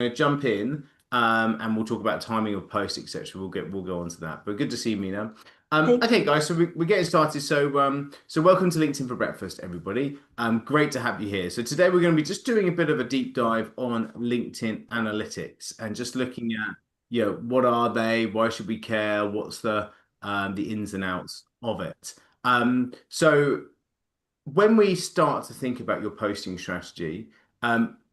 Gonna jump in and we'll talk about timing of posts, etc. We'll go on to that. But good to see you, Mina. Thank Okay, you. guys, so we're getting started. So welcome to LinkedIn for Breakfast, everybody. Great to have you here. So today we're going to be just doing a bit of a deep dive on LinkedIn analytics and just looking at, what are they? Why should we care? What's the ins and outs of it? So when we start to think about your posting strategy,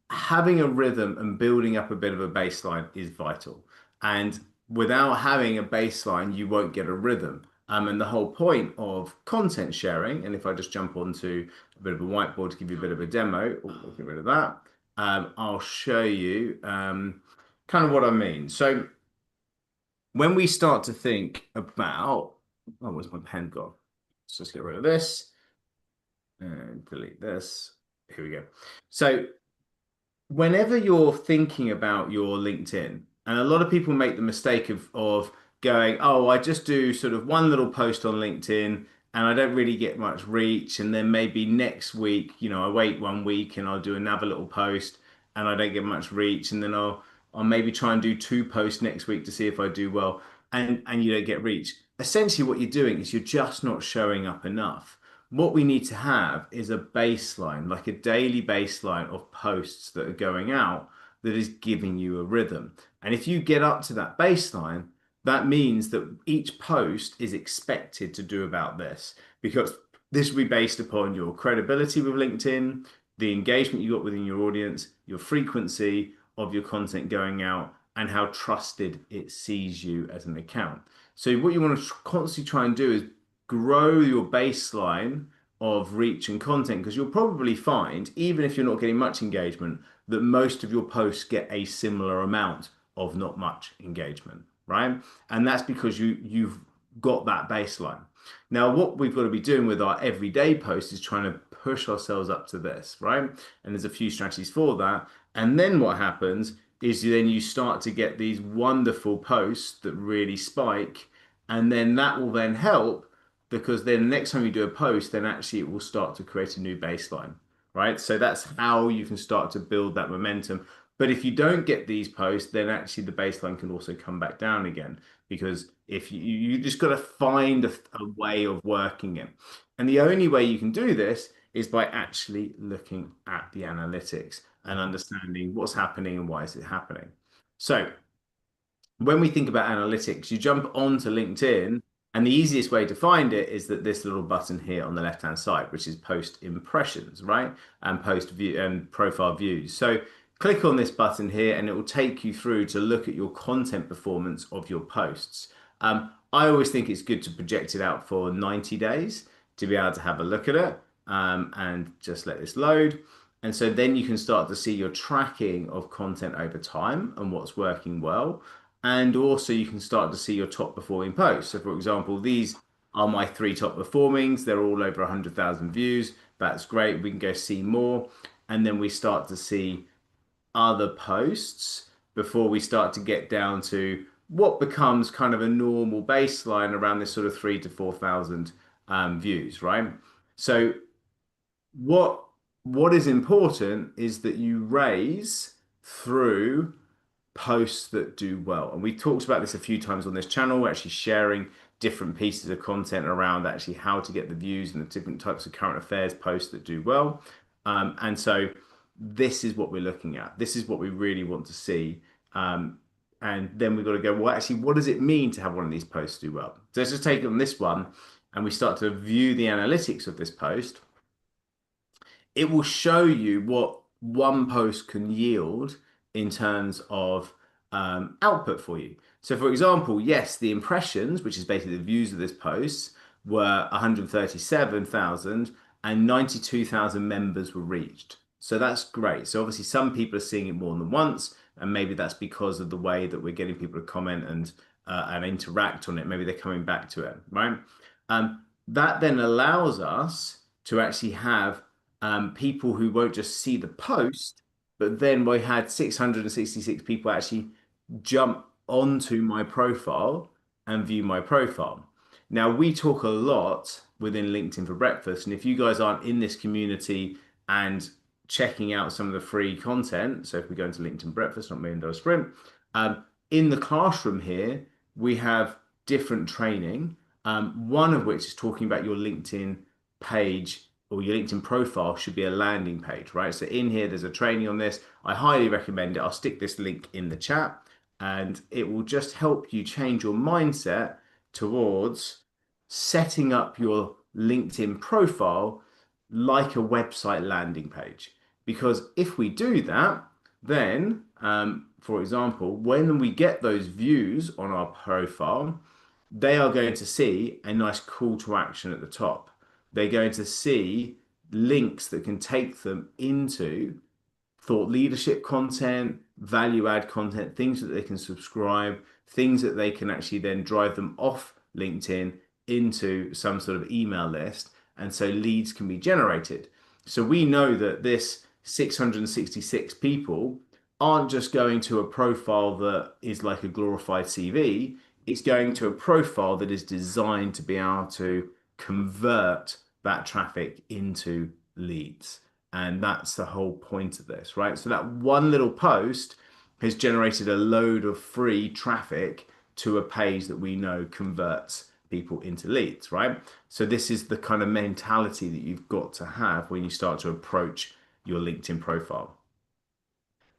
having a rhythm and building up a bit of a baseline is vital. And without having a baseline, you won't get a rhythm. And the whole point of content sharing, and if I just jump onto a bit of a whiteboard to give you a bit of a demo, we'll get rid of that. I'll show you kind of what I mean. So when we start to think about, oh, where's my pen gone? Let's just get rid of this and delete this. Here we go. So whenever you're thinking about your LinkedIn, and a lot of people make the mistake of going, oh, I just do sort of one little post on LinkedIn and I don't really get much reach. And then maybe next week, I wait 1 week and I'll do another little post and I don't get much reach. And then I'll maybe try and do two posts next week to see if I do well and you don't get reach. Essentially, what you're doing is you're just not showing up enough. What we need to have is a baseline, like a daily baseline of posts that are going out that is giving you a rhythm. And if you get up to that baseline, that means that each post is expected to do about this because this will be based upon your credibility with LinkedIn, the engagement you got within your audience, your frequency of your content going out, and how trusted it sees you as an account. So, what you want to constantly try and do is grow your baseline of reach and content because you'll probably find, even if you're not getting much engagement, that most of your posts get a similar amount of not much engagement, right? And that's because you've got that baseline. Now, what we've got to be doing with our everyday posts is trying to push ourselves up to this, right? And there's a few strategies for that. And then what happens is then you start to get these wonderful posts that really spike, and then that will then help because then the next time you do a post, then actually it will start to create a new baseline, right? So that's how you can start to build that momentum. But if you don't get these posts, then actually the baseline can also come back down again because if you just got to find a way of working it. And the only way you can do this is by actually looking at the analytics and understanding what's happening and why is it happening. So when we think about analytics, you jump onto LinkedIn, and the easiest way to find it is that this little button here on the left-hand side, which is post impressions, right? And post view and profile views. So click on this button here, and it will take you through to look at your content performance of your posts. I always think it's good to project it out for 90 days to be able to have a look at it and just let this load. And so then you can start to see your tracking of content over time and what's working well. And also you can start to see your top performing posts. So for example, these are my three top performings. They're all over 100,000 views. That's great. We can go see more. And then we start to see other posts before we start to get down to what becomes kind of a normal baseline around this sort of 3 to 4 thousand views, right? So what what is important is that you raise through posts that do well. And we talked about this a few times on this channel. We're actually sharing different pieces of content around actually how to get the views and the different types of current affairs posts that do well. And so this is what we're looking at. This is what we really want to see. And then we've got to go, well, actually, what does it mean to have one of these posts do well? So let's just take on this one and we start to view the analytics of this post. It will show you what one post can yield in terms of output for you. So, for example, yes, the impressions, which is basically the views of this post, were 137,000 and 92,000 members were reached. So that's great. So obviously some people are seeing it more than once, and maybe that's because of the way that we're getting people to comment and interact on it. Maybe they're coming back to it, right? That then allows us to actually have people who won't just see the post, but then we had 666 people actually jump onto my profile and view my profile. Now, we talk a lot within LinkedIn for Breakfast, and if you guys aren't in this community and checking out some of the free content. So if we go into LinkedIn Breakfast, not Million Dollar Sprint, um, in the classroom here, we have different training. One of which is talking about your LinkedIn page or your LinkedIn profile should be a landing page, right? So in here, there's a training on this. I highly recommend it. I'll stick this link in the chat and it will just help you change your mindset towards setting up your LinkedIn profile like a website landing page. Because if we do that, then, for example, when we get those views on our profile, they are going to see a nice call to action at the top. They're going to see links that can take them into thought leadership content, value add content, things that they can subscribe, things that they can actually then drive them off LinkedIn into some sort of email list. And so leads can be generated. So we know that this 666 people aren't just going to a profile that is like a glorified CV. It's going to a profile that is designed to be able to convert that traffic into leads. And that's the whole point of this, right? So that one little post has generated a load of free traffic to a page that we know converts people into leads, right? So this is the kind of mentality that you've got to have when you start to approach your LinkedIn profile.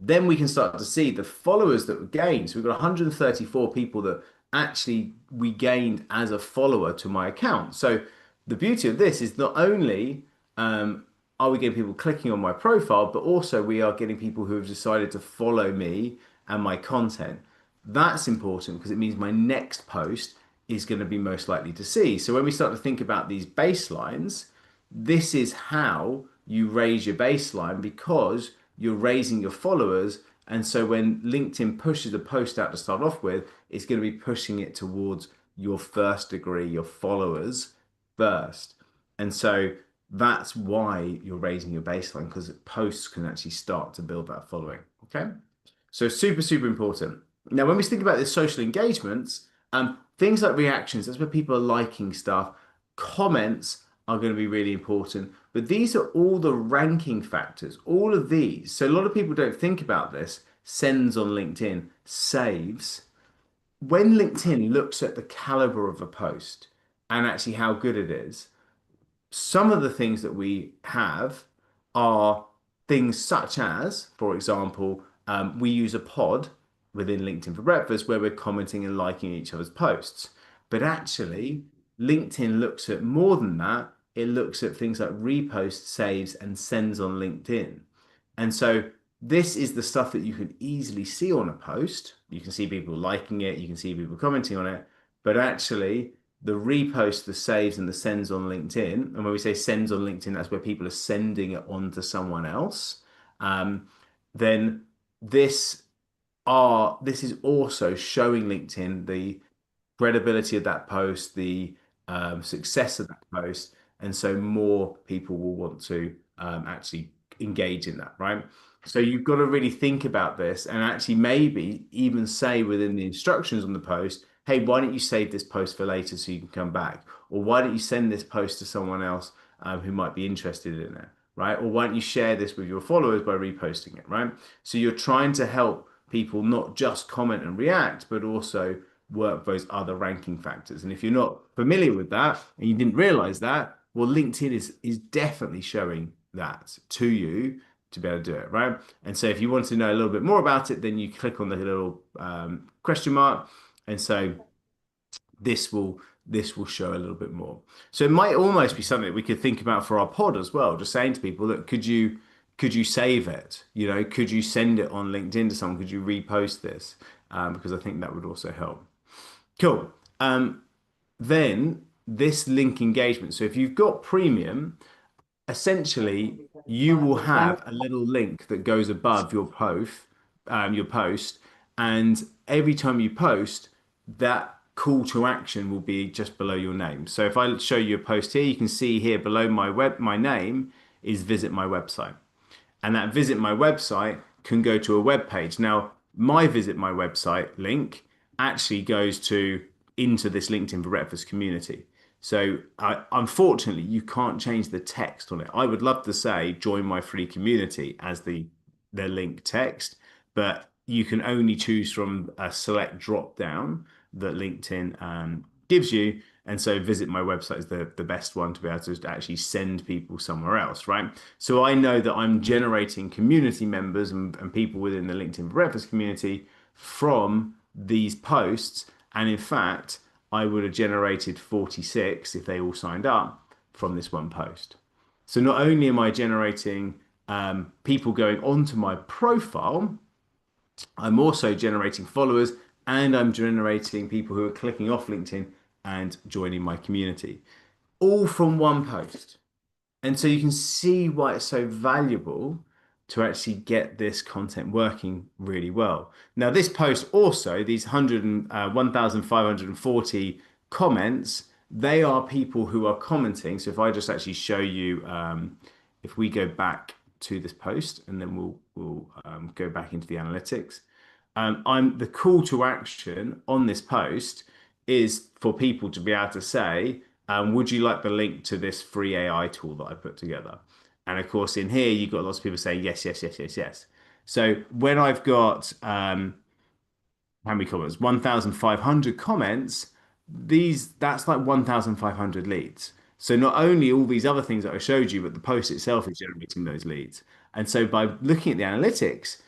Then we can start to see the followers that we gained. So we've got 134 people that actually we gained as a follower to my account. So the beauty of this is not only are we getting people clicking on my profile, but also we are getting people who have decided to follow me and my content. That's important because it means my next post is going to be most likely to see. So when we start to think about these baselines, this is how you raise your baseline because you're raising your followers. And so when LinkedIn pushes a post out to start off with, it's going to be pushing it towards your first degree, your followers first. And so that's why you're raising your baseline because posts can actually start to build that following. Okay. So super, super important. Now, when we think about this social engagements, things like reactions, that's where people are liking stuff. Comments are going to be really important. But these are all the ranking factors, all of these. So a lot of people don't think about this. Sends on LinkedIn, saves. When LinkedIn looks at the caliber of a post and actually how good it is, some of the things that we have are things such as, for example, we use a pod within LinkedIn for Breakfast where we're commenting and liking each other's posts. But actually, LinkedIn looks at more than that. It looks at things like reposts, saves, and sends on LinkedIn. And so this is the stuff that you can easily see on a post. You can see people liking it, you can see people commenting on it, but actually the repost, the saves, and the sends on LinkedIn. And when we say sends on LinkedIn, that's where people are sending it on to someone else. Then this this is also showing LinkedIn the credibility of that post, the success of that post, and so more people will want to actually engage in that, right? So you've got to really think about this and actually maybe even say within the instructions on the post, hey, why don't you save this post for later so you can come back? Or why don't you send this post to someone else who might be interested in it, right? Or why don't you share this with your followers by reposting it, right? So you're trying to help people not just comment and react, but also work those other ranking factors. And if you're not familiar with that and you didn't realize that, well, LinkedIn is definitely showing that to you to be able to do it, right? And so if you want to know a little bit more about it, then you click on the little question mark. And so this will show a little bit more. So it might almost be something we could think about for our pod as well, just saying to people, look, could you save it? You know, could you send it on LinkedIn to someone? Could you repost this? Because I think that would also help. Cool. Then this link engagement. So if you've got premium, essentially you will have a little link that goes above your post, and every time you post, that call to action will be just below your name. So if I show you a post here, you can see here below my name is visit my website. And that visit my website can go to a web page. Now, my visit my website link actually goes to into this LinkedIn for Breakfast community. So unfortunately, you can't change the text on it. I would love to say join my free community as the link text, but you can only choose from a select drop down that LinkedIn gives you. And so visit my website is the best one to be able to actually send people somewhere else, right? So I know that I'm generating community members and people within the LinkedIn for Breakfast community from these posts. And in fact, I would have generated 46 if they all signed up from this one post. So not only am I generating people going onto my profile, I'm also generating followers and I'm generating people who are clicking off LinkedIn and joining my community, all from one post. And so you can see why it's so valuable to actually get this content working really well. Now, this post also, these 1,540 comments, they are people who are commenting. So if I just actually show you, if we go back to this post and then we'll go back into the analytics. I'm the call to action on this post is for people to be able to say, would you like the link to this free AI tool that I put together? And of course, in here, you've got lots of people saying yes, yes, yes, yes, yes. So when I've got how many comments? 1,500 comments. That's like 1,500 leads. So not only all these other things that I showed you, but the post itself is generating those leads. And so by looking at the analytics,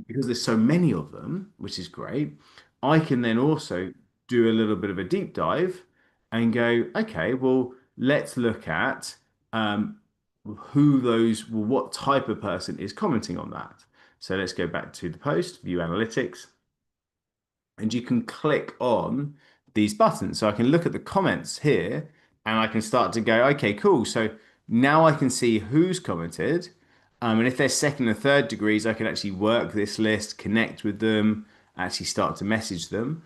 because there's so many of them, which is great, I can then also do a little bit of a deep dive and go, okay, well, let's look at what type of person is commenting on that. So let's go back to the post, view analytics, and you can click on these buttons. So I can look at the comments here and I can start to go, okay, cool. So now I can see who's commented. And if they're second and third degrees, I can actually work this list, connect with them, actually start to message them.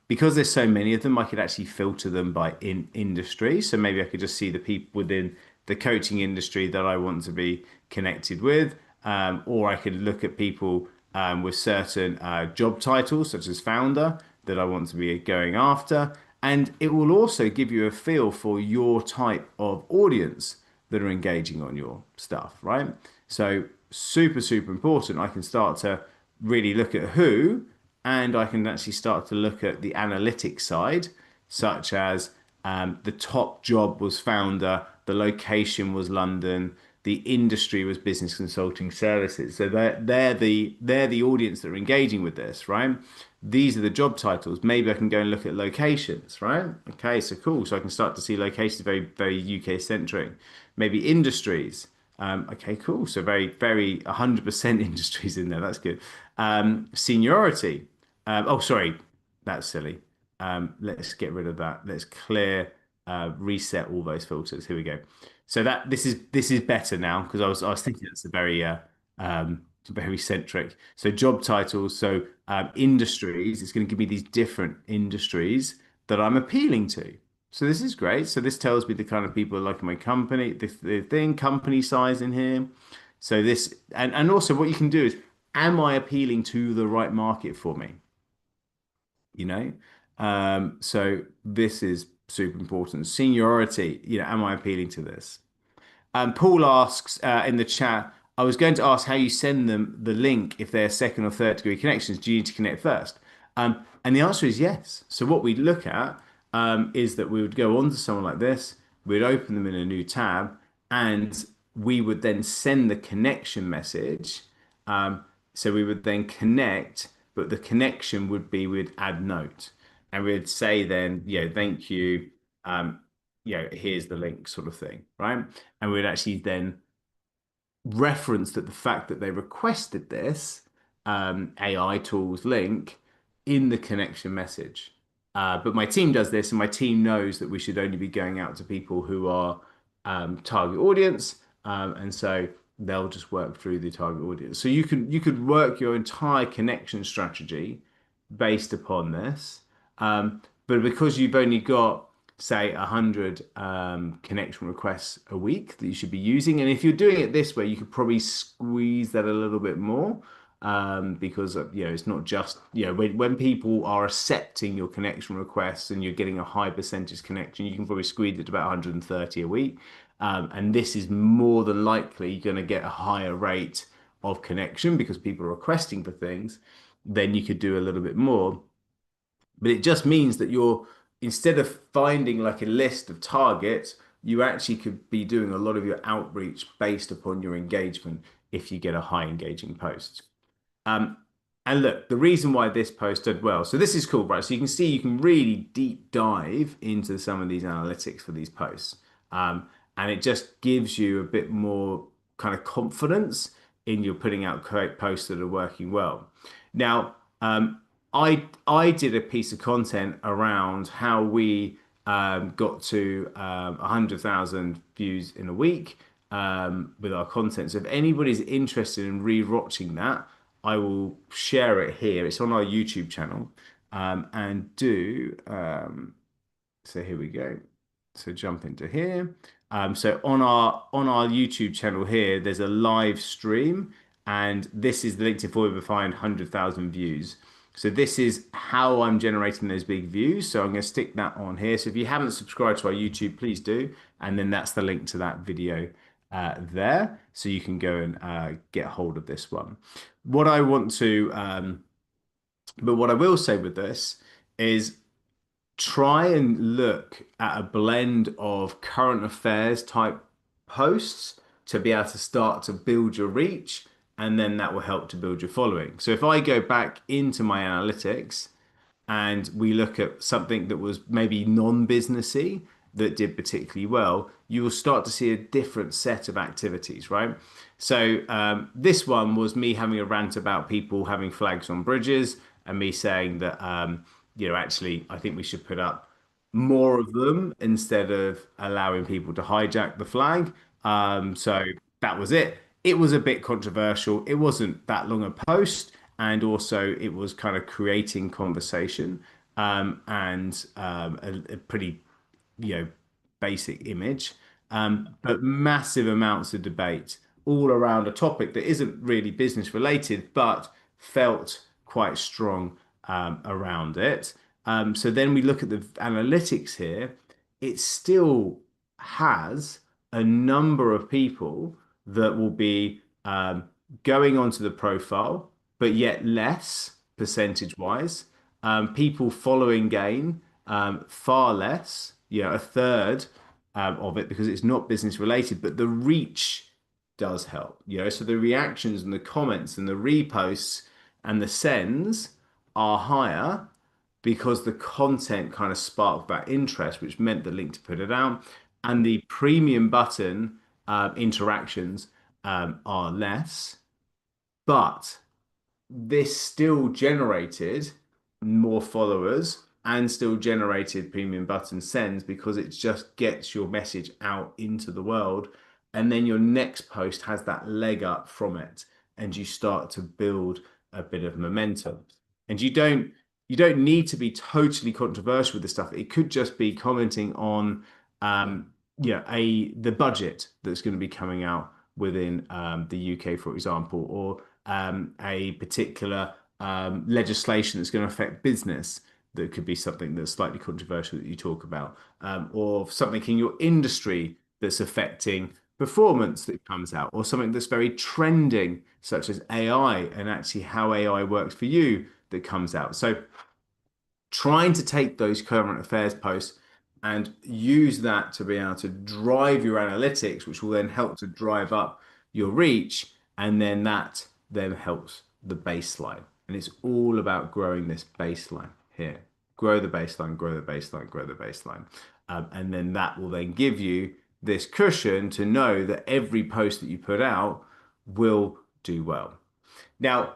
Because there's so many of them, I could actually filter them by industry. So maybe I could just see the people within the coaching industry that I want to be connected with. Or I could look at people with certain job titles, such as founder, that I want to be going after. And it will also give you a feel for your type of audience that are engaging on your stuff, right? So, super, super important. I can start to really look at who, and I can actually start to look at the analytics side, such as the top job was founder, the location was London, the industry was business consulting services. So they're the audience that are engaging with this, right? These are the job titles. Maybe I can go and look at locations, right? Okay, so cool. So I can start to see locations very, very UK centric. Maybe industries. Okay, cool. So very, very 100% industries in there. That's good. Seniority. Oh, sorry, that's silly. Let's get rid of that. Let's reset all those filters. Here we go. So that this is better now because I was thinking it's a very centric. So job titles, so industries. It's going to give me these different industries that I'm appealing to. So this is great. So this tells me the kind of people like my company, the thing, company size in here. So this and also what you can do is, am I appealing to the right market for me? You know, so this is super important. Seniority, am I appealing to this? Paul asks in the chat, I was going to ask how you send them the link if they're second or third degree connections. Do you need to connect first? And the answer is yes. So what we'd look at is that we would go on to someone like this, we'd open them in a new tab, and we would then send the connection message. So we would then connect, but the connection would be we'd add note, and we'd say then, thank you. Here's the link, sort of thing, right? And we'd actually then reference that the fact that they requested this AI tools link in the connection message. But my team does this, and my team knows that we should only be going out to people who are target audience, and so they'll just work through the target audience. So you could work your entire connection strategy based upon this, but because you've only got say 100 connection requests a week that you should be using. And if you're doing it this way, you could probably squeeze that a little bit more. because it's not just when people are accepting your connection requests and you're getting a high percentage connection, you can probably squeeze it to about 130 a week. And this is more than likely going to get a higher rate of connection because people are requesting for things. Then you could do a little bit more. But it just means that you're, instead of finding like a list of targets, you actually could be doing a lot of your outreach based upon your engagement if you get a high engaging post. Um, and look, the reason why this post did well, so this is cool, right? So you can see you can really deep dive into some of these analytics for these posts. Um, and it just gives you a bit more kind of confidence in your putting out correct posts that are working well. Now, I did a piece of content around how we got to 100,000 views in a week with our content. So if anybody's interested in re-watching that, I will share it here. It's on our YouTube channel. And do so here we go. So jump into here. So on our YouTube channel here, there's a live stream, and this is the LinkedIn Forever Find 100,000 views. So this is how I'm generating those big views. So I'm going to stick that on here. So if you haven't subscribed to our YouTube, please do. And then that's the link to that video there. So you can go and get hold of this one. What I want to, but what I will say with this is try and look at a blend of current affairs type posts to be able to start to build your reach, and then that will help to build your following. So if I go back into my analytics and we look at something that was maybe non-businessy that did particularly well, you will start to see a different set of activities, right? So this one was me having a rant about people having flags on bridges and me saying that, actually, I think we should put up more of them instead of allowing people to hijack the flag. So that was it. It was a bit controversial. It wasn't that long a post, and also it was kind of creating conversation and a pretty you know basic image, but massive amounts of debate all around a topic that isn't really business related, but felt quite strong around it. So then we look at the analytics here. It still has a number of people that will be going onto the profile, but yet less percentage wise. People following gain far less, a third of it because it's not business related, but the reach does help. So the reactions and the comments and the reposts and the sends are higher because the content kind of sparked that interest, which meant the link to put it out. And the premium button interactions are less, but this still generated more followers and still generated premium button sends because it just gets your message out into the world. And then your next post has that leg up from it, and you start to build a bit of momentum. And you don't need to be totally controversial with this stuff. It could just be commenting on the budget that's going to be coming out within the UK, for example, or a particular legislation that's going to affect business. That could be something that's slightly controversial that you talk about, or something in your industry that's affecting performance that comes out, or something that's very trending, such as AI and actually how AI works for you that comes out. So trying to take those current affairs posts and use that to be able to drive your analytics, which will then help to drive up your reach, and then that then helps the baseline. And it's all about growing this baseline here. Grow the baseline, grow the baseline, grow the baseline. And then that will then give you this cushion to know that every post that you put out will do well. Now,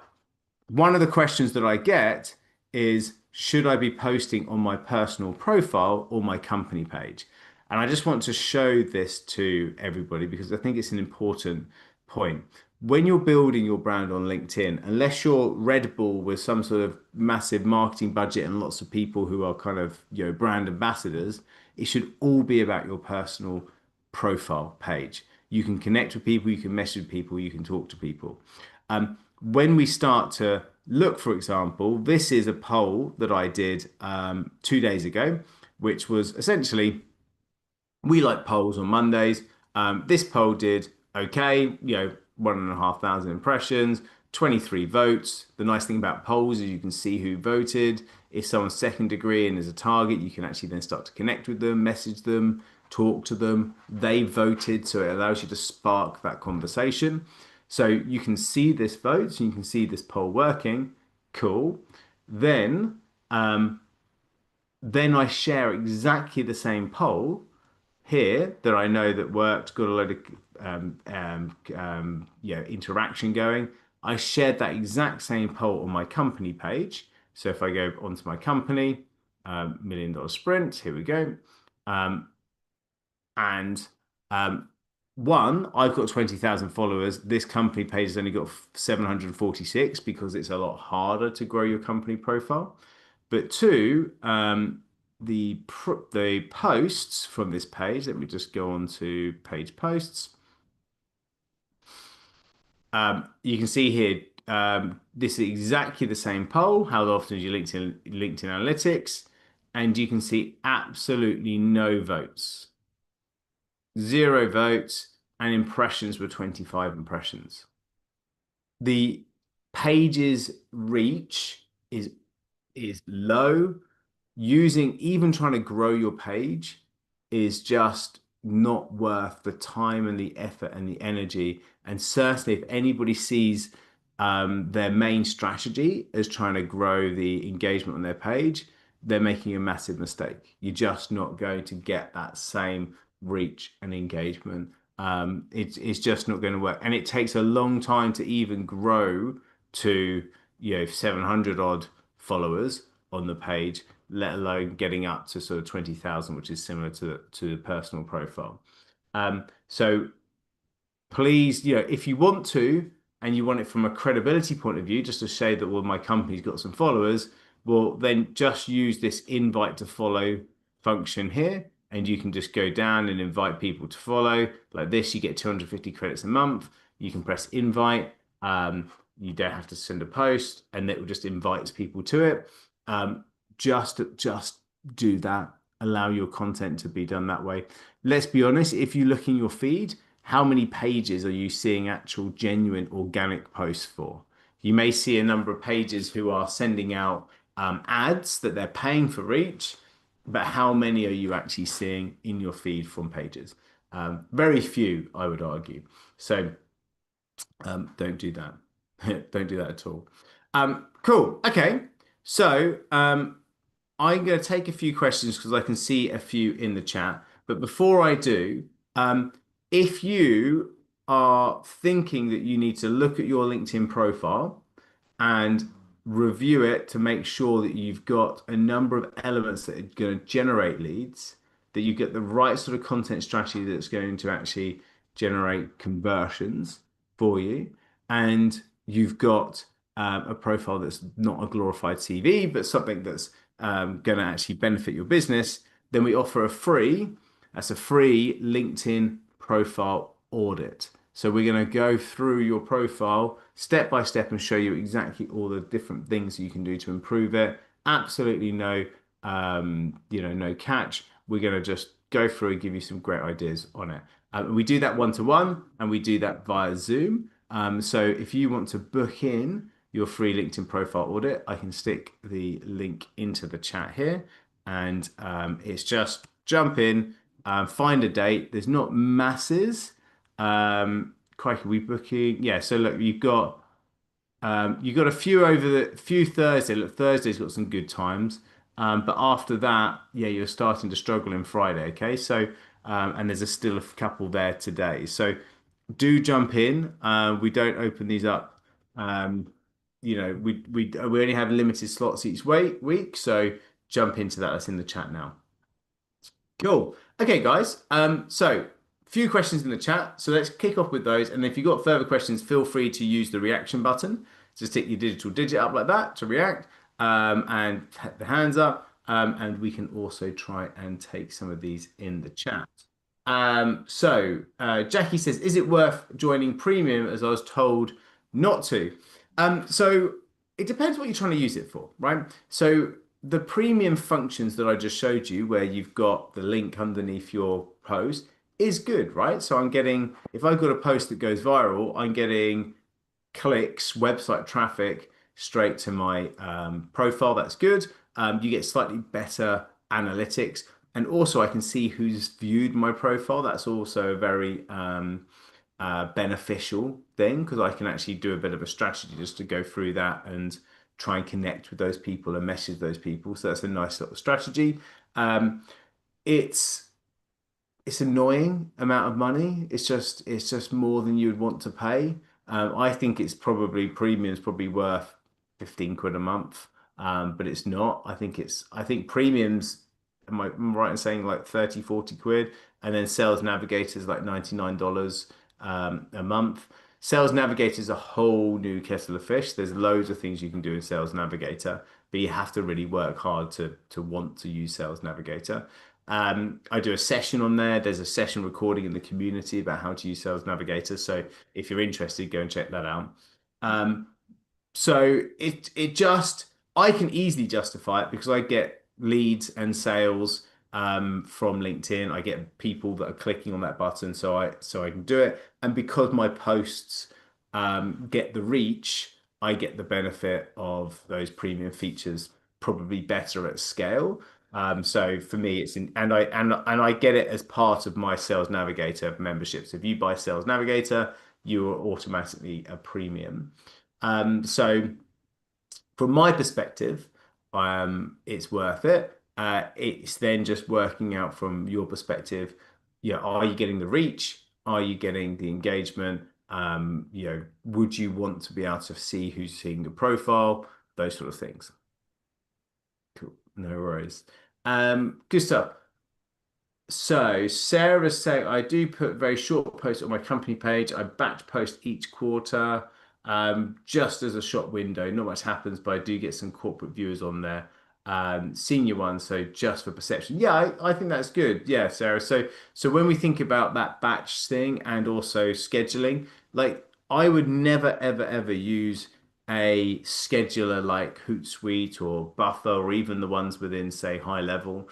one of the questions that I get is, should I be posting on my personal profile or my company page? And I just want to show this to everybody because I think it's an important point. When you're building your brand on LinkedIn, unless you're Red Bull with some sort of massive marketing budget and lots of people who are kind of, brand ambassadors, it should all be about your personal profile page. You can connect with people, you can message people, you can talk to people. when we start to look, for example, this is a poll that I did 2 days ago, which was essentially we like polls on Mondays. This poll did okay, 1,500 impressions, 23 votes. The nice thing about polls is you can see who voted. If someone's second degree and is a target, you can actually then start to connect with them, message them, talk to them. They voted, so it allows you to spark that conversation. So you can see this vote, so you can see this poll working. Cool. Then, then I share exactly the same poll here that I know that worked, got a load of interaction going. I shared that exact same poll on my company page. So if I go onto my company, million dollar sprint, here we go. Um, and um, one, I've got 20,000 followers. This company page has only got 746 because it's a lot harder to grow your company profile. But two, the posts from this page, let me just go on to page posts. You can see here, this is exactly the same poll. How often do you LinkedIn Analytics? And you can see absolutely no votes, 0 votes, and impressions were 25 impressions. The page's reach is low. Using even trying to grow your page is just not worth the time and the effort and the energy. And certainly, if anybody sees their main strategy as trying to grow the engagement on their page, they're making a massive mistake. You're just not going to get that same reach and engagement. It's just not going to work. And it takes a long time to even grow to, 700 odd followers on the page, let alone getting up to sort of 20,000, which is similar to the personal profile. So please, if you want to, and you want it from a credibility point of view, just to say that, well, my company's got some followers, well, then just use this invite to follow function here, and you can just go down and invite people to follow. Like this, you get 250 credits a month. You can press invite. You don't have to send a post, and it will just invites people to it. Just do that. Allow your content to be done that way. Let's be honest, if you look in your feed, how many pages are you seeing actual genuine organic posts for? You may see a number of pages who are sending out ads that they're paying for reach, but how many are you actually seeing in your feed from pages? Very few, I would argue. So don't do that. Don't do that at all. Cool. Okay. So I'm going to take a few questions because I can see a few in the chat. But before I do, um, if you are thinking that you need to look at your LinkedIn profile and review it to make sure that you've got a number of elements that are going to generate leads, that you get the right sort of content strategy that's going to actually generate conversions for you, and you've got a profile that's not a glorified CV, but something that's going to actually benefit your business, then we offer that's a free LinkedIn profile audit. So we're going to go through your profile step by step and show you exactly all the different things you can do to improve it. Absolutely no catch. We're going to just go through and give you some great ideas on it. We do that one-to-one and we do that via Zoom. So if you want to book in your free LinkedIn profile audit, I can stick the link into the chat here. And it's just jump in, find a date. There's not masses. Crikey, we booking. Yeah, so look, you've got a few over the few Thursday. Look, Thursday's got some good times. But after that, yeah, you're starting to struggle in Friday. Okay, so and there's still a couple there today. So do jump in. We don't open these up. We only have limited slots each week. So jump into that. That's in the chat now. Cool. Okay, guys. So few questions in the chat. So let's kick off with those. And if you've got further questions, feel free to use the reaction button. Just stick your digital digit up like that to react, and the hands up. And we can also try and take some of these in the chat. Jackie says, is it worth joining premium as I was told not to? So it depends what you're trying to use it for, right? So the premium functions that I just showed you, where you've got the link underneath your post, is good, right? So I'm getting, if I've got a post that goes viral, I'm getting clicks, website traffic straight to my profile. That's good. You get slightly better analytics. And also, I can see who's viewed my profile. That's also a very beneficial thing because I can actually do a bit of a strategy just to go through that and try and connect with those people and message those people. So that's a nice little strategy. Um, it's it's annoying amount of money. It's just more than you'd want to pay. I think it's probably premium's probably worth 15 quid a month. But it's not. I think premiums, am I right in saying like 30, 40 quid? And then Sales Navigator's like $99 a month. Sales Navigator is a whole new kettle of fish. There's loads of things you can do in Sales Navigator, but you have to really work hard to want to use Sales Navigator. I do a session on there. There's a session recording in the community about how to use Sales Navigator. So if you're interested, go and check that out. Um, so it just I can easily justify it because I get leads and sales from LinkedIn. I get people that are clicking on that button, so I can do it. And because my posts get the reach, I get the benefit of those premium features probably better at scale. So for me, it's in, and I get it as part of my Sales Navigator membership. So if you buy Sales Navigator, you are automatically a premium. So from my perspective, it's worth it. It's then just working out from your perspective, are you getting the reach? Are you getting the engagement? Would you want to be able to see who's seeing your profile? Those sort of things. Cool. No worries. Good stuff. So Sarah's saying I do put very short posts on my company page. I batch post each quarter, just as a shop window. Not much happens, but I do get some corporate viewers on there. Senior ones, so just for perception. Yeah, I think that's good. Yeah, Sarah. So when we think about that batch thing and also scheduling, like I would never ever ever use a scheduler like Hootsuite or Buffer or even the ones within, say, High Level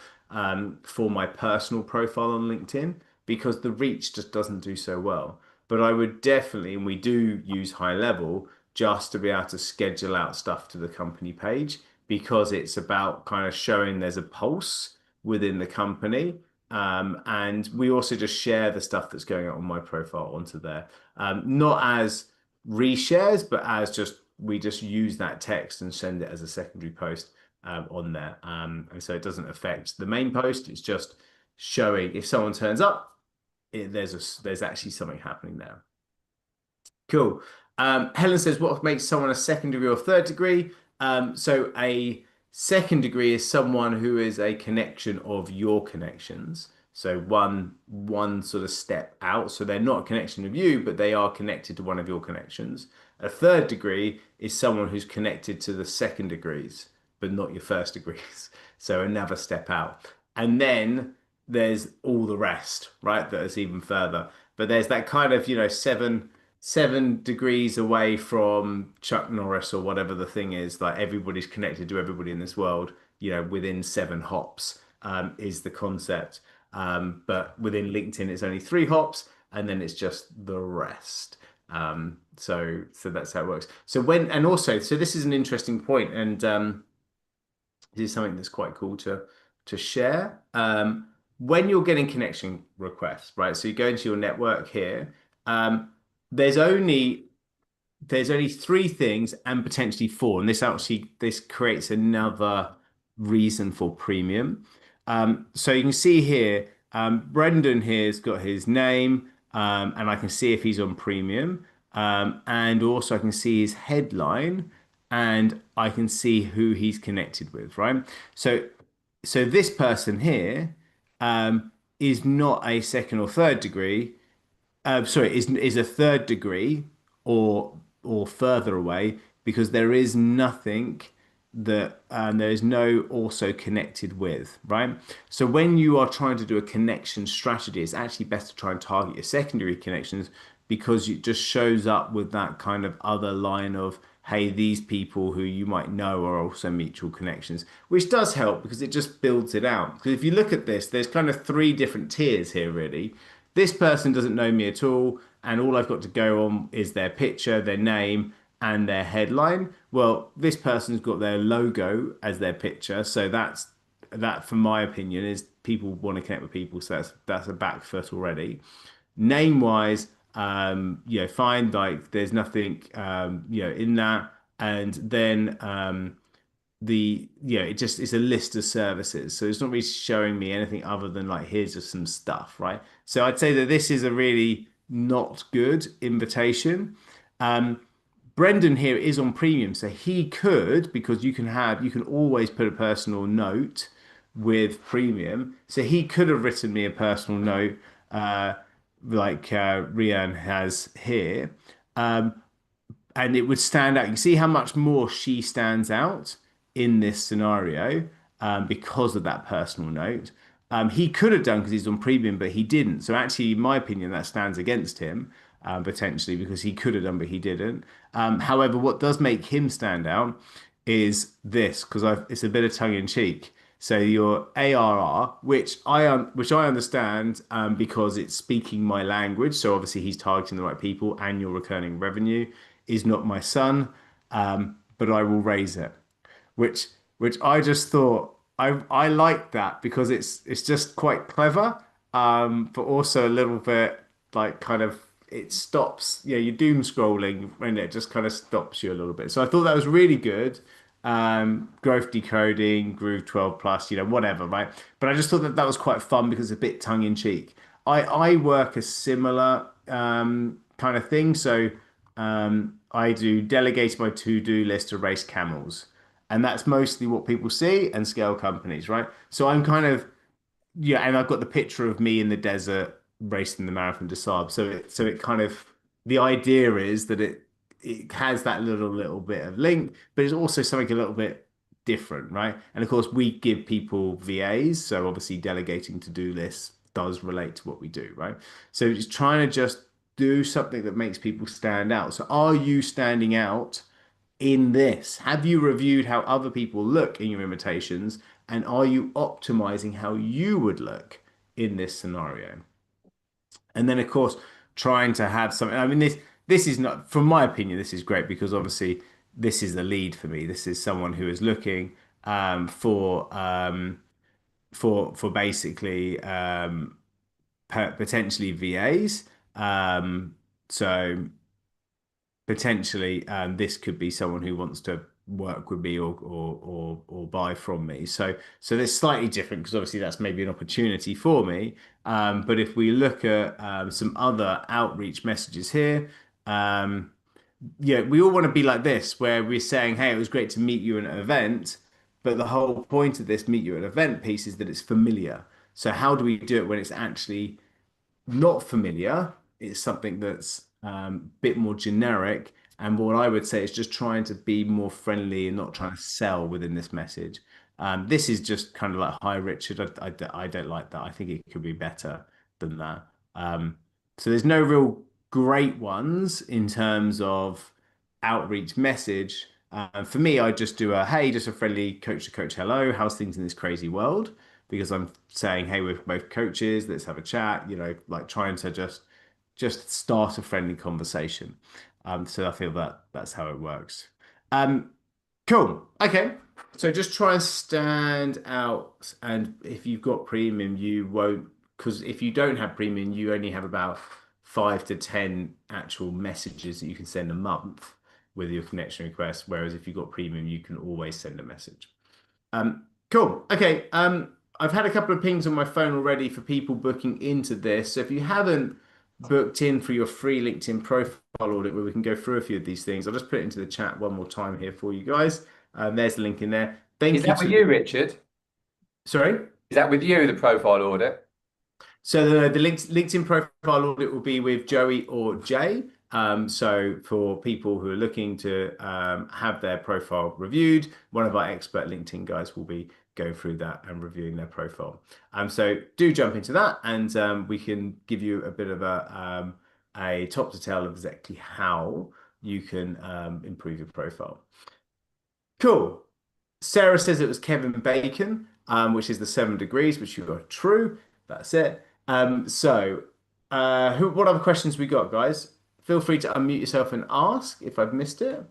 for my personal profile on LinkedIn because the reach just doesn't do so well. But I would definitely, and we do use High Level just to be able to schedule out stuff to the company page because it's about kind of showing there's a pulse within the company. And we also just share the stuff that's going on my profile onto there. Not as reshares, but as just we just use that text and send it as a secondary post on there. And so it doesn't affect the main post. It's just showing if someone turns up, there's actually something happening there. Cool. Helen says, what makes someone a second degree or third degree? So a second degree is someone who is a connection of your connections. So one sort of step out. So they're not a connection of you, but they are connected to one of your connections. A third degree is someone who's connected to the second degrees, but not your first degrees. So another step out. And then there's all the rest, right? That is even further. But there's that kind of, seven degrees away from Chuck Norris or whatever the thing is, like everybody's connected to everybody in this world, within 7 hops, is the concept. But within LinkedIn, it's only 3 hops, and then it's just the rest. So that's how it works. So this is an interesting point, and this is something that's quite cool to share. When you're getting connection requests, right? So you go into your network here. Um, there's only there's only 3 things and potentially 4, and this creates another reason for premium. So you can see here, Brendan here's got his name, and I can see if he's on premium, and also I can see his headline, and I can see who he's connected with, right? So this person here is not a second or third degree, sorry, is a third degree or further away because there is nothing that there is no also connected with, right? So when you are trying to do a connection strategy, it's actually best to try and target your secondary connections because it just shows up with that kind of other line of hey, these people who you might know are also mutual connections, which does help because it just builds it out. Because if you look at this, there's kind of three different tiers here, really. This person doesn't know me at all, and all I've got to go on is their picture, their name, and their headline. Well, this person's got their logo as their picture, so that, from my opinion, is people want to connect with people, so that's a back foot already. Name wise, fine, like there's nothing, in that, and then it's a list of services, so it's not really showing me anything other than like here's just some stuff, right? So I'd say that this is a really not good invitation. um Brendan here is on premium, so he could, because you can always put a personal note with premium, so he could have written me a personal note, uh like Rian has here. And it would stand out. You can see how much more she stands out in this scenario, because of that personal note. He could have done because he's on premium, but he didn't. So actually, in my opinion, that stands against him, potentially, because he could have done, but he didn't. However, what does make him stand out is this, because it's a bit of tongue in cheek. So your ARR, which I understand, because it's speaking my language. So obviously he's targeting the right people, and your recurring revenue is not my son, but I will raise it, which I just thought I liked that because it's just quite clever, but also a little bit like kind of it stops, you're doom scrolling and it just kind of stops you a little bit. So I thought that was really good. Growth decoding, Groove 12 plus, whatever, right? But I just thought that was quite fun because it's a bit tongue in cheek. I work a similar kind of thing. So I do delegate my to-do list to race camels. And that's mostly what people see and scale companies, right? So I'm kind of, yeah, and I've got the picture of me in the desert racing the Marathon des Sables. So it kind of, the idea is that it has that little bit of link, but it's also something a little bit different, right? And of course, we give people VAs, so obviously delegating to-do lists does relate to what we do, right? So it's trying to just do something that makes people stand out. So are you standing out in this? Have you reviewed how other people look in your invitations? And are you optimizing how you would look in this scenario? And then, of course, trying to have something. I mean, this is not, from my opinion, this is great because obviously this is the lead for me. This is someone who is looking for basically potentially VAs. So potentially, this could be someone who wants to work with me or buy from me. So that's slightly different because obviously that's maybe an opportunity for me. But if we look at some other outreach messages here, um, yeah, we all want to be like this, where we're saying, "Hey, it was great to meet you at an event," but the whole point of this meet you at an event piece is that it's familiar. So how do we do it when it's actually not familiar? It's something that's a bit more generic. And what I would say is just trying to be more friendly and not trying to sell within this message. This is just kind of like, hi, Richard. I don't like that. I think it could be better than that. So there's no real great ones in terms of outreach message. For me, I just do a hey, just a friendly coach to coach hello. How's things in this crazy world? Because I'm saying, hey, we're both coaches. Let's have a chat. Like trying to just start a friendly conversation. So I feel that that's how it works. Um, cool. Okay. So just try and stand out. And if you've got premium, you won't, because if you don't have premium, you only have about 5 to 10 actual messages that you can send a month with your connection request. Whereas if you've got premium, you can always send a message. Cool. Okay. I've had a couple of pings on my phone already for people booking into this. So if you haven't booked in for your free LinkedIn profile audit, where we can go through a few of these things, I'll just put it into the chat one more time here for you guys. There's the link in there. Is Thank you that with to, you, Richard? sorry. Is that with you, the profile audit? So the LinkedIn profile audit will be with Joey or Jay. So for people who are looking to have their profile reviewed, one of our expert LinkedIn guys will be going through that and reviewing their profile. So do jump into that, and we can give you a bit of a top to tail of exactly how you can improve your profile. Cool. Sarah says it was Kevin Bacon, which is the 7 degrees, which you are true. That's it. What other questions we got, guys? Feel free to unmute yourself and ask if I've missed it.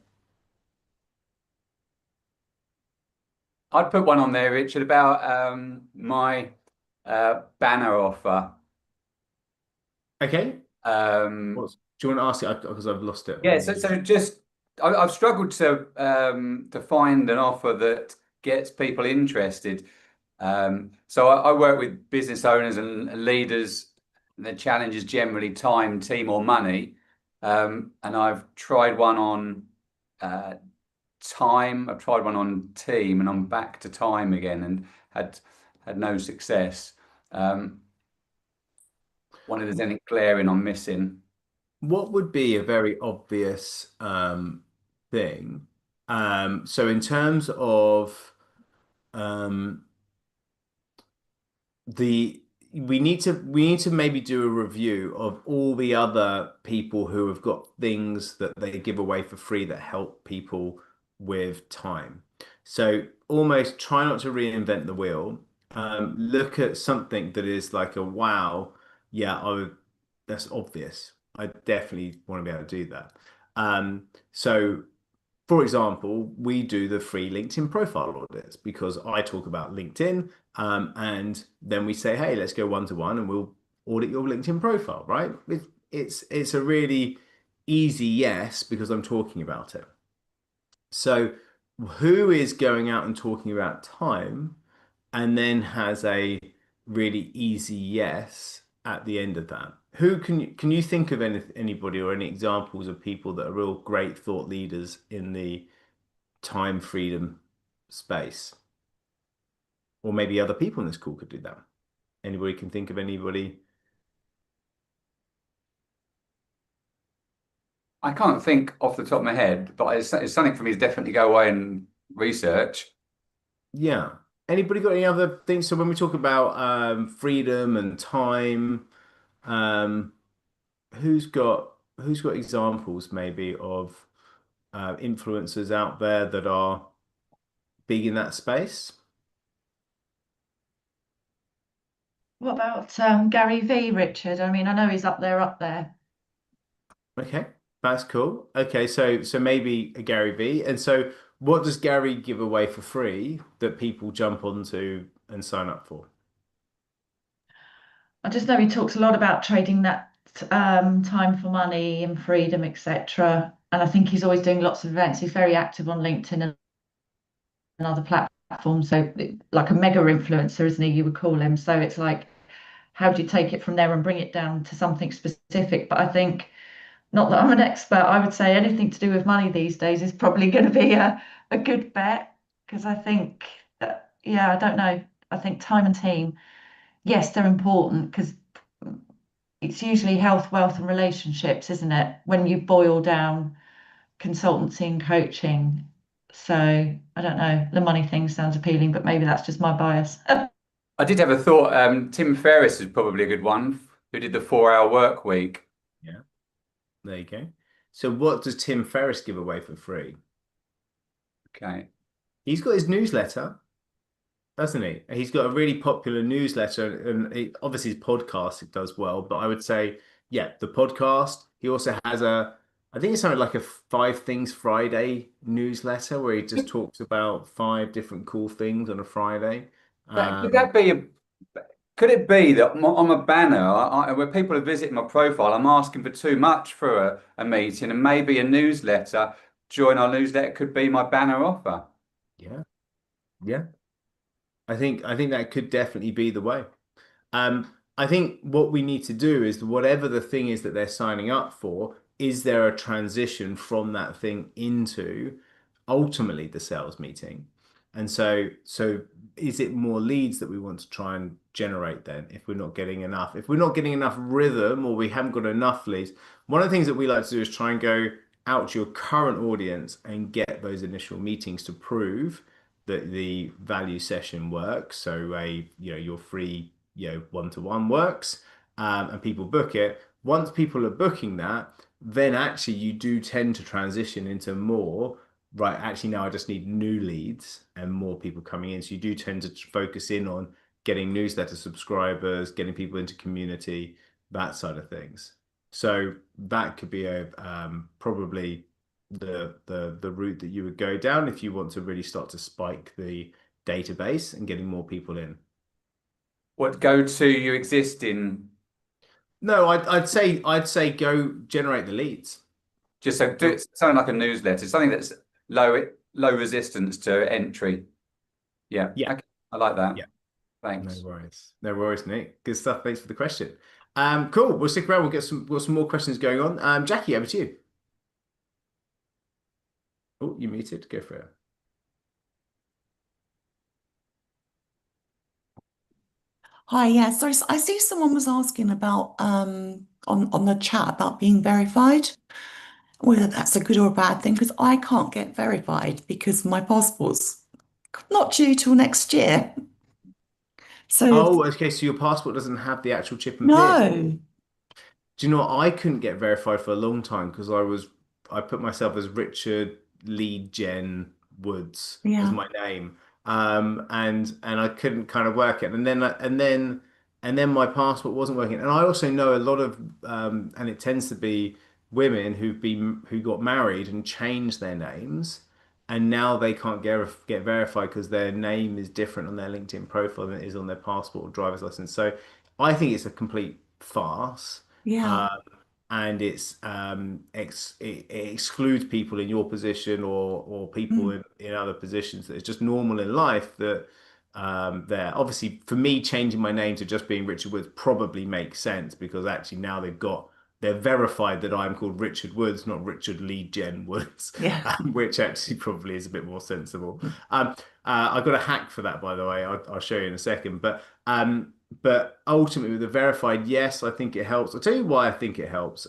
I'd put one on there, Richard, about my banner offer. Okay. Um, Do you want to ask it? Because I've lost it. yeah, so just I've struggled to find an offer that gets people interested. So I work with business owners and leaders. And the challenge is generally time, team, or money. And I've tried one on uh, time. I've tried one on team, and I'm back to time again, and had no success. Wonder if there's anything glaring I'm missing. What would be a very obvious thing? So in terms of um, the we need to maybe do a review of all the other people who have got things that they give away for free that help people with time. So almost try not to reinvent the wheel. Look at something that is like a wow, yeah, that's obvious. I definitely want to be able to do that. So for example, we do the free LinkedIn profile audits because I talk about LinkedIn, and then we say, hey, let's go one to one and we'll audit your LinkedIn profile, right? It's a really easy yes because I'm talking about it. So who is going out and talking about time and then has a really easy yes at the end of that? Who can you think of anybody or any examples of people that are real great thought leaders in the time freedom space? Or maybe other people in this call could do that. Anybody can think of anybody? I can't think off the top of my head, but it's something for me to definitely go away and research. Yeah. Anybody got any other things? So when we talk about freedom and time, um, who's got examples maybe of influencers out there that are big in that space? What about Gary V, Richard? I mean, I know he's up there. Okay, that's cool. Okay, so maybe a Gary V. And so what does Gary give away for free that people jump onto and sign up for? I just know he talks a lot about trading that time for money and freedom, etc. And I think he's always doing lots of events. He's very active on LinkedIn and other platforms. So, like a mega influencer, isn't he? You would call him. So it's like, how do you take it from there and bring it down to something specific? But I think, not that I'm an expert, I would say anything to do with money these days is probably going to be a good bet because I think, yeah, I don't know. I think time and team, yes, they're important because it's usually health, wealth, and relationships, isn't it? When you boil down consultancy and coaching. So I don't know. The money thing sounds appealing, but maybe that's just my bias. I did have a thought. Tim Ferriss is probably a good one, who did the 4 hour work week. Yeah, there you go. So what does Tim Ferriss give away for free? Okay. He's got his newsletter, doesn't he? He's got a really popular newsletter, and obviously his podcast it does well. But I would say, yeah, the podcast. He also has I think it's something like a Five Things Friday newsletter where he just talks about five different cool things on a Friday. Could Um, that be could it be that on a banner, where people are visiting my profile, I'm asking for too much for a meeting, and maybe a newsletter, join our newsletter could be my banner offer. yeah, yeah. I think that could definitely be the way. I think what we need to do is whatever the thing is that they're signing up for, is there a transition from that thing into ultimately the sales meeting? And so is it more leads that we want to try and generate then if we're not getting enough? If we're not getting enough rhythm or we haven't got enough leads, one of the things that we like to do is try and go out to your current audience and get those initial meetings to prove that the value session works. So your free one-to-one works, and people book it. once people are booking that, then actually you do tend to transition into more, right, actually now I just need new leads and more people coming in. So you do tend to focus in on getting newsletter subscribers, getting people into community, that side of things. So that could be a probably the route that you would go down if you want to really start to spike the database and getting more people in. What go to your existing, No, I'd say go generate the leads. just so do it something like a newsletter, something that's low resistance to entry. Yeah. Yeah, Okay. I like that. yeah. No Thanks. worries. No worries, Nick. Good stuff. Thanks for the question. Cool. We'll stick around. We'll some more questions going on. Jackie, over to you. Oh, you muted. Go for it. Hi, yeah. Sorry, so I see someone was asking about on the chat about being verified, whether that's a good or a bad thing, because I can't get verified because my passport's not due till next year. So Oh, okay. So your passport doesn't have the actual chip and pin. no. Do you know what? I couldn't get verified for a long time because I put myself as Richard Lee Jen Woods as Yeah. my name. And I couldn't kind of work it. And then my passport wasn't working. And I also know a lot of and it tends to be women who got married and changed their names. And now they can't get verified because their name is different on their LinkedIn profile than it is on their passport or driver's license. So I think it's a complete farce. Yeah. Um, and it excludes people in your position or people Mm. in other positions. That it's just normal in life that there. Obviously, for me, changing my name to just being Richard Woods probably makes sense because actually now they're verified that I'm called Richard Woods, not Richard Lee Jen Woods, Yeah. which actually probably is a bit more sensible. I got a hack for that, by the way. I'll show you in a second. But ultimately, with the verified, yes, I think it helps. I'll tell you why I think it helps.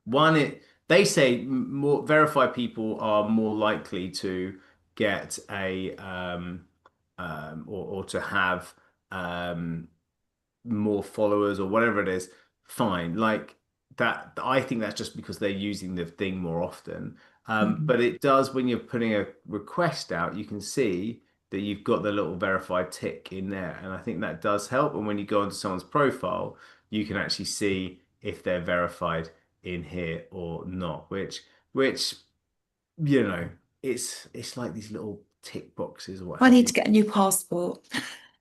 One, they say more verified people are more likely to get a or to have um, more followers or whatever it is, fine. Like that, I think that's just because they're using the thing more often. Mhm. But it does when you're putting a request out, you can see that you've got the little verified tick in there. And I think that does help. And when you go onto someone's profile, you can actually see if they're verified in here or not, which, you know, it's like these little tick boxes or what I have need you. to get a new passport.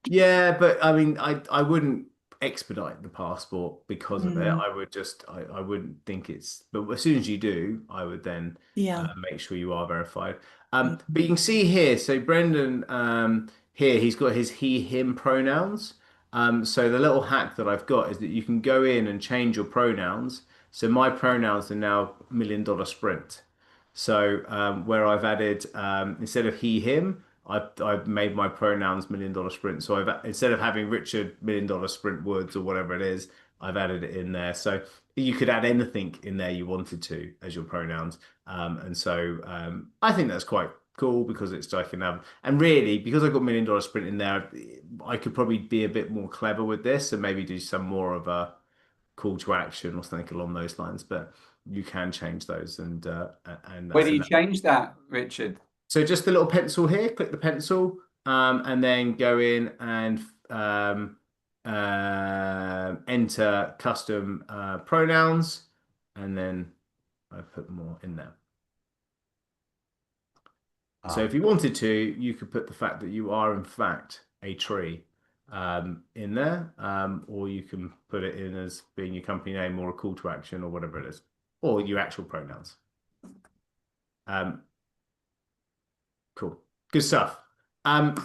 Yeah, but I mean, I wouldn't expedite the passport because of it. Mm. I wouldn't think it's. But as soon as you do, I would then Yeah. make sure you are verified. Mm. But you can see here. So Brendan, here he's got his he/him pronouns. So the little hack that I've got is that you can go in and change your pronouns. So my pronouns are now $1 million sprint. So where I've added instead of he/him. I've made my pronouns $1 million sprint. So I've instead of having Richard $1 million sprint Woods or whatever it is, I've added it in there. So you could add anything in there you wanted to as your pronouns. I think that's quite cool because it's like and really because I've got $1 million sprint in there, I could probably be a bit more clever with this and maybe do some more of a call to action or something along those lines. But you can change those and Where that's do in you that. change that, Richard? So just the little pencil here, click the pencil, and then go in and um, enter custom pronouns, and then I put more in there. So Ah, if you wanted to, you could put the fact that you are in fact a tree in there, or you can put it in as being your company name or a call to action or whatever it is, or your actual pronouns. Um, cool, good stuff. Um,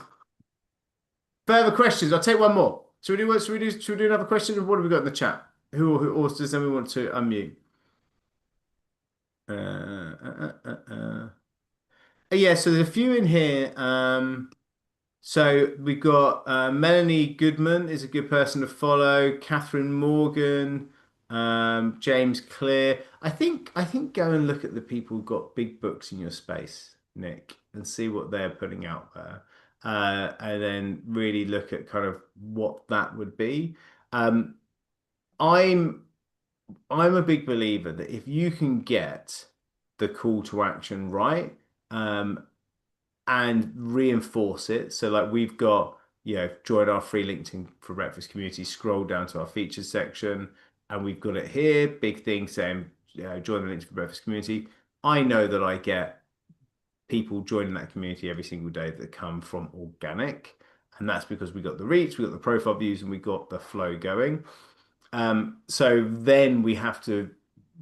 Further questions? I'll take one more. Should we do another question? What have we got in the chat? Who or does anyone want to unmute? Uh, uh, uh, uh, uh. Yeah, so there's a few in here. So we've got Melanie Goodman is a good person to follow. Catherine Morgan, James Clear. I think go and look at the people who've got big books in your space, Nick, and see what they're putting out there. And then really look at kind of what that would be. Um, I'm I'm a big believer that if you can get the call to action right, um, and reinforce it. So like we've got, join our free LinkedIn for Breakfast community, scroll down to our features section, and we've got it here, big thing saying, join the LinkedIn for Breakfast community. I know that I get people joining that community every single day that come from organic. And that's because we got the reach, we got the profile views, and we got the flow going. So then we have to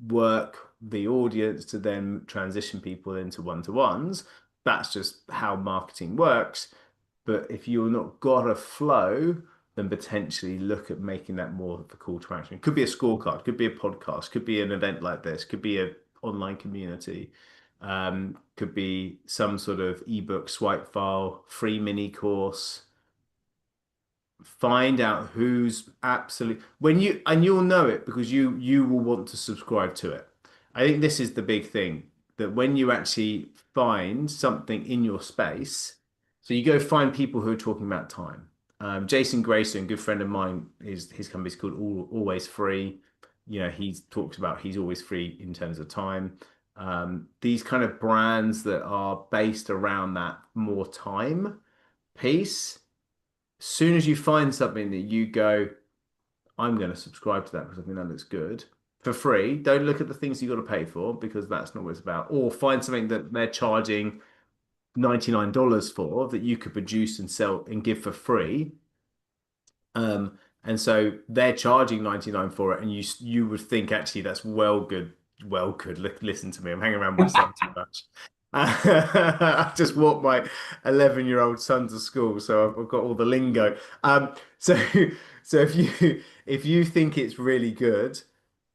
work the audience to then transition people into one-to-ones. That's just how marketing works. But if you're not got a flow, then potentially look at making that more of a call to action. It could be a scorecard, could be a podcast, could be an event like this, could be an online community, could be some sort of ebook swipe file, free mini course. Find out who's absolutely when you and you'll know it because you will want to subscribe to it. I think this is the big thing that when you actually find something in your space, so you go find people who are talking about time. Jason Grayson, a good friend of mine, his company's called Always Free. He's talked about he's always free in terms of time. These kind of brands that are based around that more time piece soon as you find something that you go, I'm going to subscribe to that because I think that looks good for free. Don't look at the things you got to pay for because that's not what it's about. Or find something that they're charging $99 for that you could produce and sell and give for free. And so they're charging 99 for it, and you would think actually that's well good. Listen to me, I'm hanging around my son too much. I just walked my 11-year-old son to school, so I've got all the lingo. So so if you think it's really good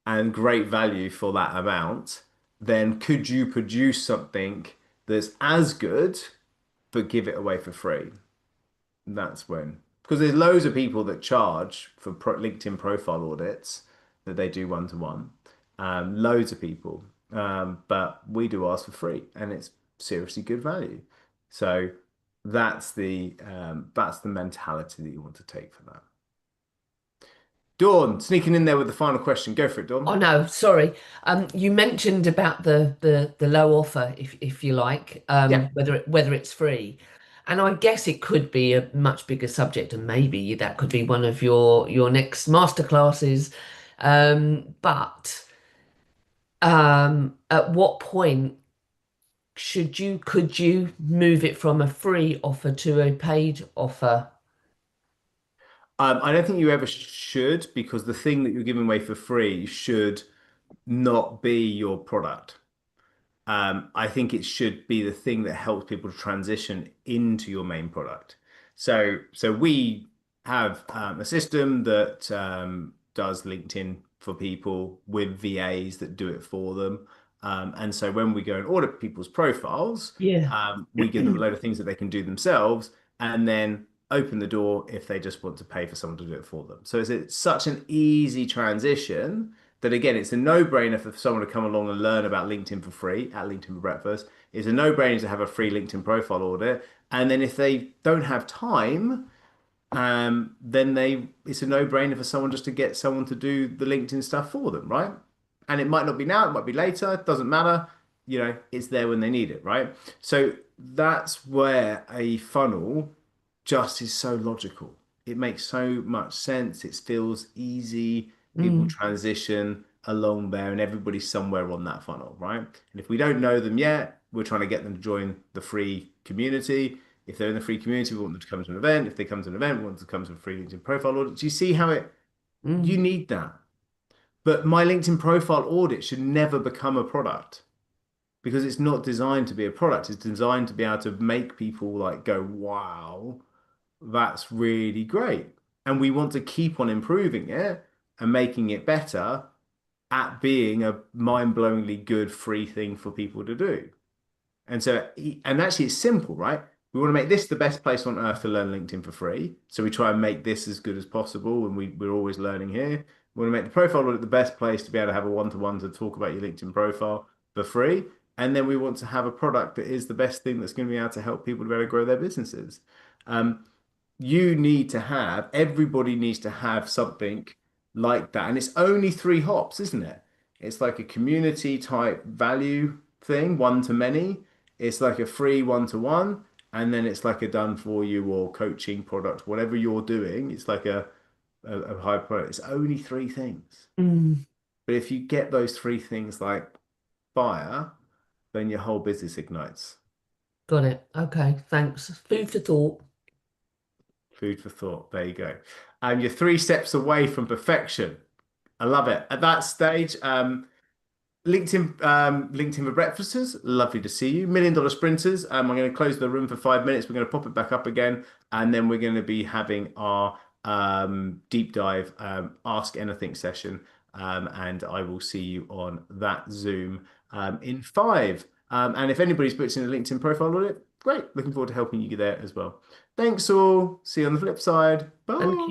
and great value for that amount, then could you produce something that's as good but give it away for free? That's when, because there's loads of people that charge for LinkedIn profile audits that they do one-to-one. Loads of people, but we do ours for free, and it's seriously good value. So that's the mentality that you want to take for that. Dawn, sneaking in there with the final question. Go for it, Oh Dawn. no, sorry. You mentioned about the low offer, if you like, Yeah. whether it's free, and I guess it could be a much bigger subject, and maybe that could be one of your next masterclasses. But at what point could you move it from a free offer to a paid offer? I don't think you ever should because the thing that you're giving away for free should not be your product. I think it should be the thing that helps people to transition into your main product. So we have a system that does LinkedIn for people with VAs that do it for them. And so when we go and audit people's profiles, Yeah. we give them a load of things that they can do themselves and then open the door if they just want to pay for someone to do it for them. So it's such an easy transition that again, it's a no-brainer for someone to come along and learn about LinkedIn for free at LinkedIn for Breakfast. It's a no-brainer to have a free LinkedIn profile audit. And then if they don't have time, then it's a no-brainer for someone just to get someone to do the LinkedIn stuff for them, right? And it might not be now, it might be later, it doesn't matter. It's there when they need it, right? So that's where a funnel just is so logical. It makes so much sense. It feels easy. People Mm, transition along there, and everybody's somewhere on that funnel, right? And if we don't know them yet, we're trying to get them to join the free community. If they're in the free community, we want them to come to an event. If they come to an event, we want them to come to a free LinkedIn profile audit. Do you see how you mm, need that? But my LinkedIn profile audit should never become a product because it's not designed to be a product. It's designed to be able to make people like go, wow, that's really great. And we want to keep on improving it and making it better at being a mind-blowingly good free thing for people to do. And actually, it's simple, right? We want to make this the best place on earth to learn LinkedIn for free. So we try and make this as good as possible, and we're always learning here. We want to make the profile audit the best place to be able to have a one-to-one to talk about your LinkedIn profile for free. And then we want to have a product that is the best thing that's going to be able to help people to be able to grow their businesses. Everybody needs to have something like that. And it's only 3 hops, isn't it? It's like a community type value thing, one to many. It's like a free one-to-one, and then it's like a done for you or coaching product, whatever you're doing. It's like a high product. It's only 3 things. Mm, But if you get those 3 things like fire, then your whole business ignites. got it. Okay, thanks. Food for thought. Food for thought. There you go. And you're 3 steps away from perfection. I love it. At that stage, LinkedIn for breakfasters. Lovely to see you. $1 million sprinters. I'm going to close the room for 5 minutes. We're going to pop it back up again, and then we're going to be having our deep dive Ask Anything session. And I will see you on that Zoom in 5. And if anybody's booked in a LinkedIn profile audit, great. Looking forward to helping you there as well. Thanks all. See you on the flip side. Thank Bye. you.